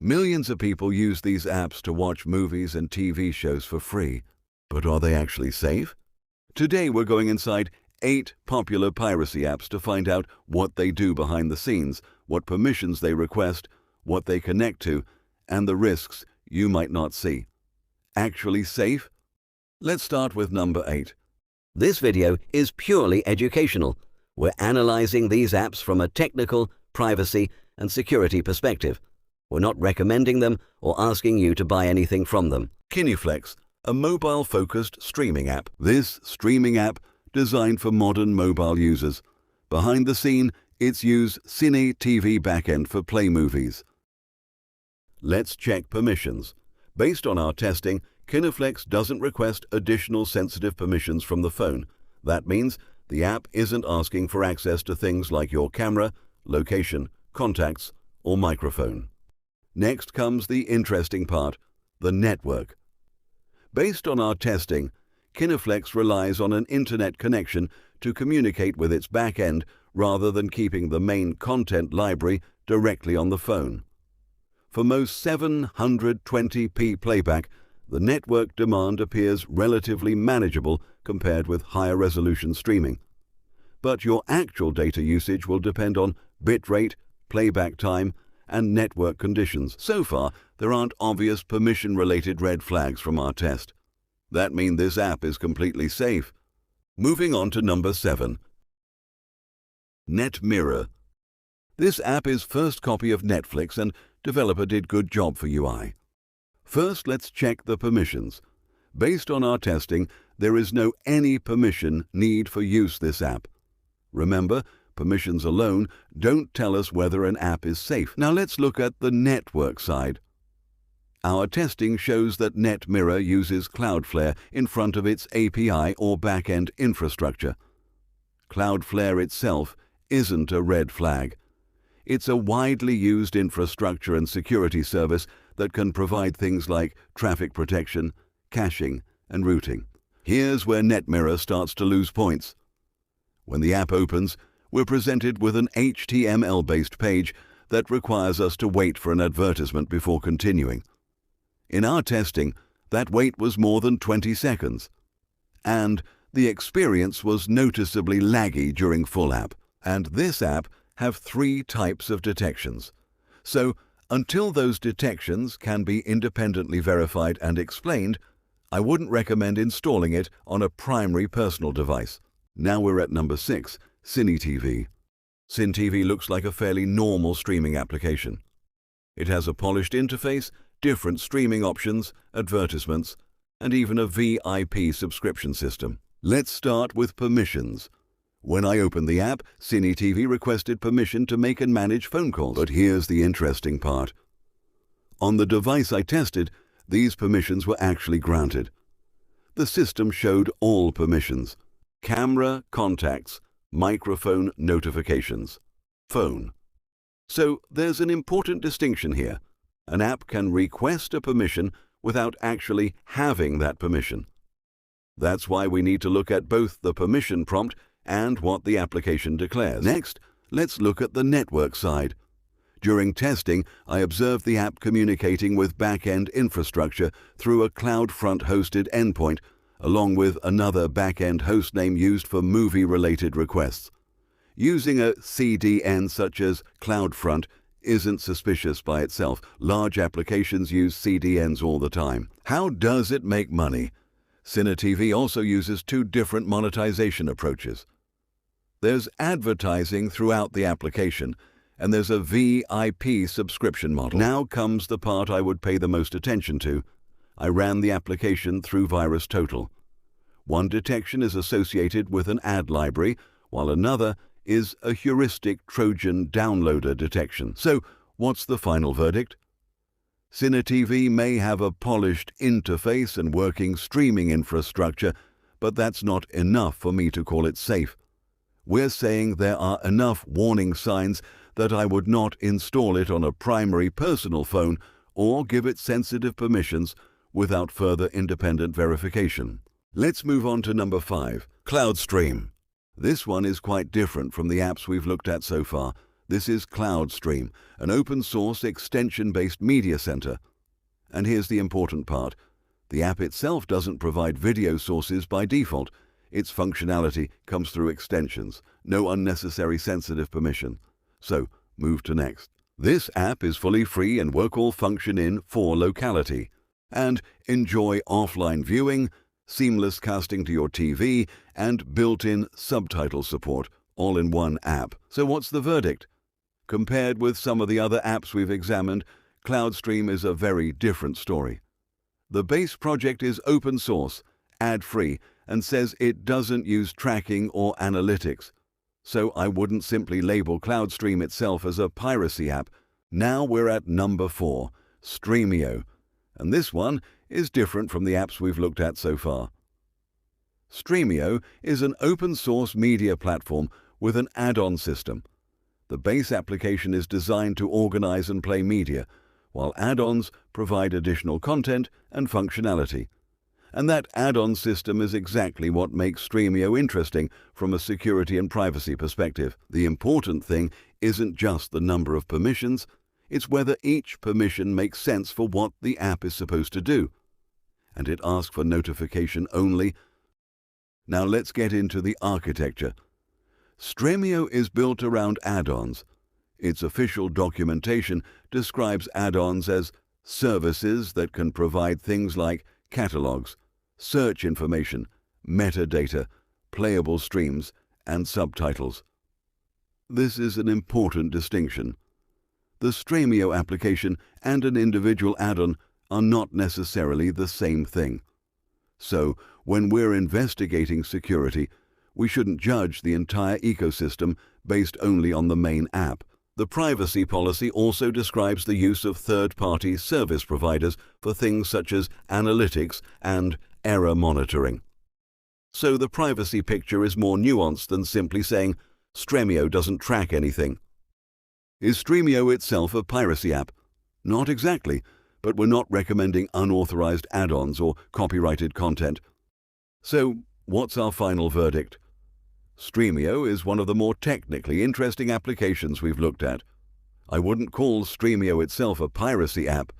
Millions of people use these apps to watch movies and TV shows for free. But are they actually safe? Today we're going inside 8 popular piracy apps to find out what they do behind the scenes, what permissions they request, what they connect to, and the risks you might not see. Actually safe? Let's start with number 8. This video is purely educational. We're analyzing these apps from a technical, privacy, and security perspective. We're not recommending them or asking you to buy anything from them. Kineflex, a mobile-focused streaming app. This streaming app designed for modern mobile users. Behind the scene, it's used CineTV Backend for Play movies. Let's check permissions. Based on our testing, Kineflex doesn't request additional sensitive permissions from the phone. That means the app isn't asking for access to things like your camera, location, contacts, or microphone. Next comes the interesting part, the network. Based on our testing, Kineflex relies on an internet connection to communicate with its back-end rather than keeping the main content library directly on the phone. For most 720p playback, the network demand appears relatively manageable compared with higher resolution streaming. But your actual data usage will depend on bitrate, playback time, and network conditions. So far, there aren't obvious permission-related red flags from our test. That means this app is completely safe. Moving on to number 7. NetMirror. This app is first copy of Netflix and developer did good job for UI. First, let's check the permissions. Based on our testing, there is no any permission need for use this app. Remember, permissions alone don't tell us whether an app is safe. Now let's look at the network side. Our testing shows that NetMirror uses Cloudflare in front of its API or backend infrastructure. Cloudflare itself isn't a red flag. It's a widely used infrastructure and security service that can provide things like traffic protection, caching, and routing. Here's where NetMirror starts to lose points. When the app opens, we're presented with an HTML-based page that requires us to wait for an advertisement before continuing. In our testing, that wait was more than 20 seconds. And the experience was noticeably laggy during full app. And this app have 3 types of detections. So, until those detections can be independently verified and explained, I wouldn't recommend installing it on a primary personal device. Now we're at number 6, CineTV. CineTV looks like a fairly normal streaming application. It has a polished interface, different streaming options, advertisements, and even a VIP subscription system. Let's start with permissions. When I opened the app, CineTV requested permission to make and manage phone calls. But here's the interesting part. On the device I tested, these permissions were actually granted. The system showed all permissions: camera, contacts, microphone, notifications, phone. So there's an important distinction here. An app can request a permission without actually having that permission. That's why we need to look at both the permission prompt and what the application declares. Next, let's look at the network side. During testing, I observed the app communicating with back-end infrastructure through a CloudFront-hosted endpoint, along with another back-end hostname used for movie-related requests. Using a CDN such as CloudFront isn't suspicious by itself. Large applications use CDNs all the time. How does it make money? CineTV also uses 2 different monetization approaches. There's advertising throughout the application, and there's a VIP subscription model. Now comes the part I would pay the most attention to. I ran the application through VirusTotal. One detection is associated with an ad library, while another is a heuristic Trojan downloader detection. So, what's the final verdict? CineTV may have a polished interface and working streaming infrastructure, but that's not enough for me to call it safe. We're saying there are enough warning signs that I would not install it on a primary personal phone or give it sensitive permissions without further independent verification. Let's move on to number 5, CloudStream. This one is quite different from the apps we've looked at so far. This is CloudStream, an open-source extension-based media center. And here's the important part. The app itself doesn't provide video sources by default. Its functionality comes through extensions, no unnecessary sensitive permission. So, move to next. This app is fully free and work all function in for locality. And enjoy offline viewing, seamless casting to your TV, and built-in subtitle support, all in one app. So what's the verdict? Compared with some of the other apps we've examined, CloudStream is a very different story. The base project is open source, ad-free, and says it doesn't use tracking or analytics. So I wouldn't simply label CloudStream itself as a piracy app. Now we're at number 4, Stremio. And this one is different from the apps we've looked at so far. Stremio is an open-source media platform with an add-on system. The base application is designed to organize and play media, while add-ons provide additional content and functionality. And that add-on system is exactly what makes Stremio interesting from a security and privacy perspective. The important thing isn't just the number of permissions, it's whether each permission makes sense for what the app is supposed to do. And it asks for notification only. Now let's get into the architecture. Stremio is built around add-ons. Its official documentation describes add-ons as services that can provide things like catalogs, search information, metadata, playable streams, and subtitles. This is an important distinction. The Stremio application and an individual add-on are not necessarily the same thing. So, when we're investigating security, we shouldn't judge the entire ecosystem based only on the main app. The privacy policy also describes the use of third-party service providers for things such as analytics and error monitoring. So the privacy picture is more nuanced than simply saying Stremio doesn't track anything. Is Stremio itself a piracy app? Not exactly, but we're not recommending unauthorized add-ons or copyrighted content. So, what's our final verdict? Stremio is one of the more technically interesting applications we've looked at. I wouldn't call Stremio itself a piracy app.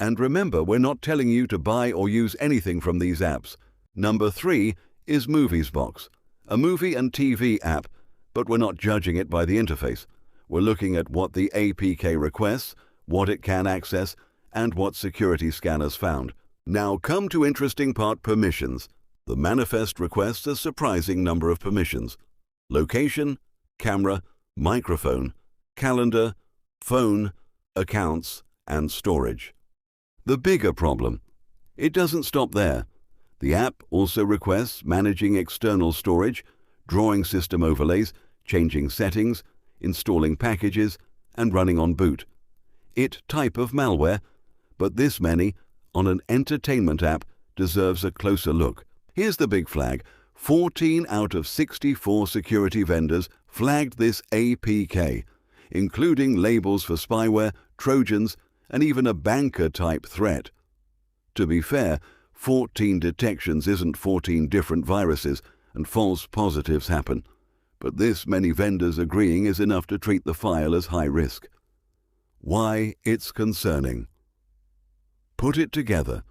And remember, we're not telling you to buy or use anything from these apps. Number 3 is MoviesBox, a movie and TV app, but we're not judging it by the interface. We're looking at what the APK requests, what it can access, and what security scanners found. Now come to interesting part: permissions. The manifest requests a surprising number of permissions: location, camera, microphone, calendar, phone, accounts, and storage. The bigger problem: it doesn't stop there. The app also requests managing external storage, drawing system overlays, changing settings, installing packages, and running on boot. It type of malware, but this many on an entertainment app deserves a closer look. Here's the big flag. 14 out of 64 security vendors flagged this APK, including labels for spyware, trojans, and even a banker-type threat. To be fair, 14 detections isn't 14 different viruses, and false positives happen. But this many vendors agreeing is enough to treat the file as high risk. Why it's concerning. Put it together: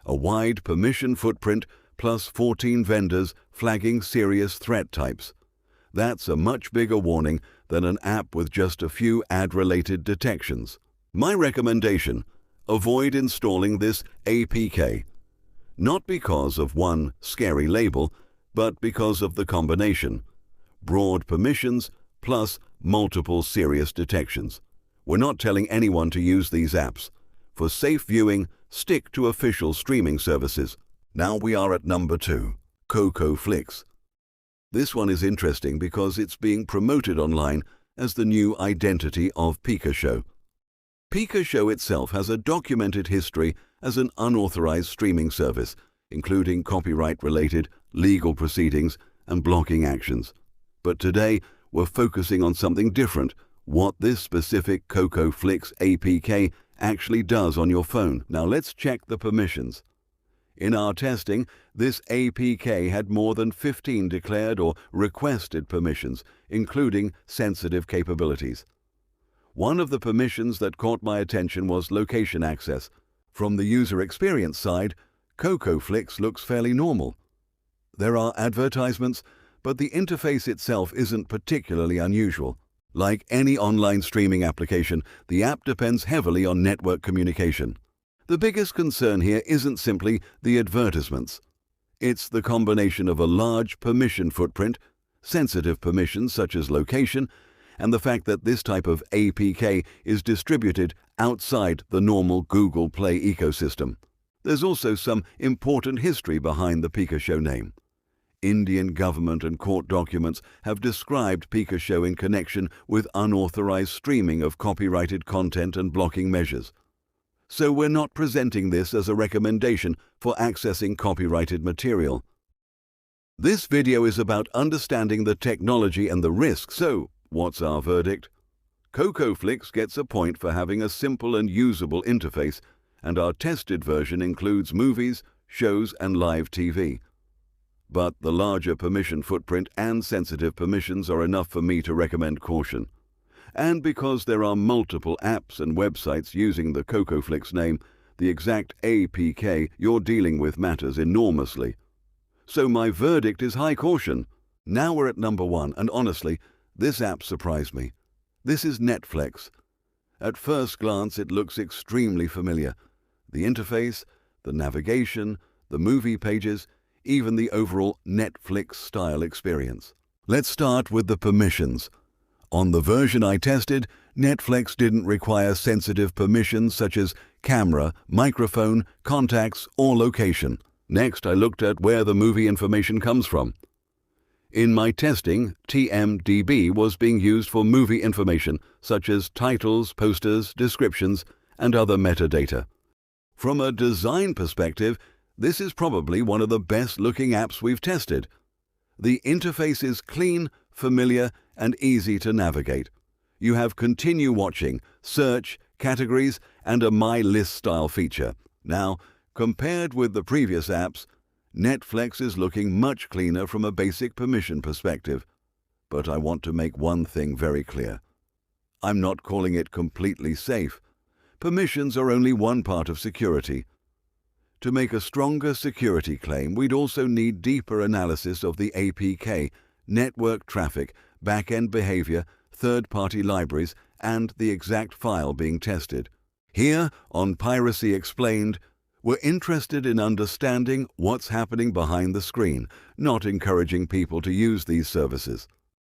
a wide permission footprint plus 14 vendors flagging serious threat types. That's a much bigger warning than an app with just a few ad-related detections. My recommendation: avoid installing this APK. Not because of one scary label, but because of the combination: broad permissions plus multiple serious detections. We're not telling anyone to use these apps. For safe viewing, stick to official streaming services. Now we are at number 2, CoCoFlix. This one is interesting because it's being promoted online as the new identity of PikaShow. PikaShow itself has a documented history as an unauthorized streaming service, including copyright-related legal proceedings and blocking actions. But today, we're focusing on something different: what this specific CoCoFlix APK actually does on your phone. Now let's check the permissions. In our testing, this APK had more than 15 declared or requested permissions, including sensitive capabilities. One of the permissions that caught my attention was location access. From the user experience side, CoCoFlix looks fairly normal. There are advertisements, but the interface itself isn't particularly unusual. Like any online streaming application, the app depends heavily on network communication. The biggest concern here isn't simply the advertisements. It's the combination of a large permission footprint, sensitive permissions such as location, and the fact that this type of APK is distributed outside the normal Google Play ecosystem. There's also some important history behind the PikaShow name. Indian government and court documents have described PikaShow in connection with unauthorized streaming of copyrighted content and blocking measures. So we're not presenting this as a recommendation for accessing copyrighted material. This video is about understanding the technology and the risks, so what's our verdict? CoCoFlix gets a point for having a simple and usable interface, and our tested version includes movies, shows, and live TV. But the larger permission footprint and sensitive permissions are enough for me to recommend caution. And because there are multiple apps and websites using the CoCoFlix name, the exact APK you're dealing with matters enormously. So my verdict is high caution. Now we're at number 1, and honestly, this app surprised me. This is Netflex. At first glance, it looks extremely familiar. The interface, the navigation, the movie pages, even the overall Netflix-style experience. Let's start with the permissions. On the version I tested, Netflix didn't require sensitive permissions such as camera, microphone, contacts, or location. Next, I looked at where the movie information comes from. In my testing, TMDB was being used for movie information such as titles, posters, descriptions, and other metadata. From a design perspective, this is probably one of the best-looking apps we've tested. The interface is clean, familiar, and easy to navigate. You have continue watching, search, categories, and a My List style feature. Now, compared with the previous apps, Netflix is looking much cleaner from a basic permission perspective. But I want to make one thing very clear. I'm not calling it completely safe. Permissions are only one part of security. To make a stronger security claim, we'd also need deeper analysis of the APK, network traffic, backend behavior, third-party libraries, and the exact file being tested. Here, on Piracy Explained, we're interested in understanding what's happening behind the screen, not encouraging people to use these services.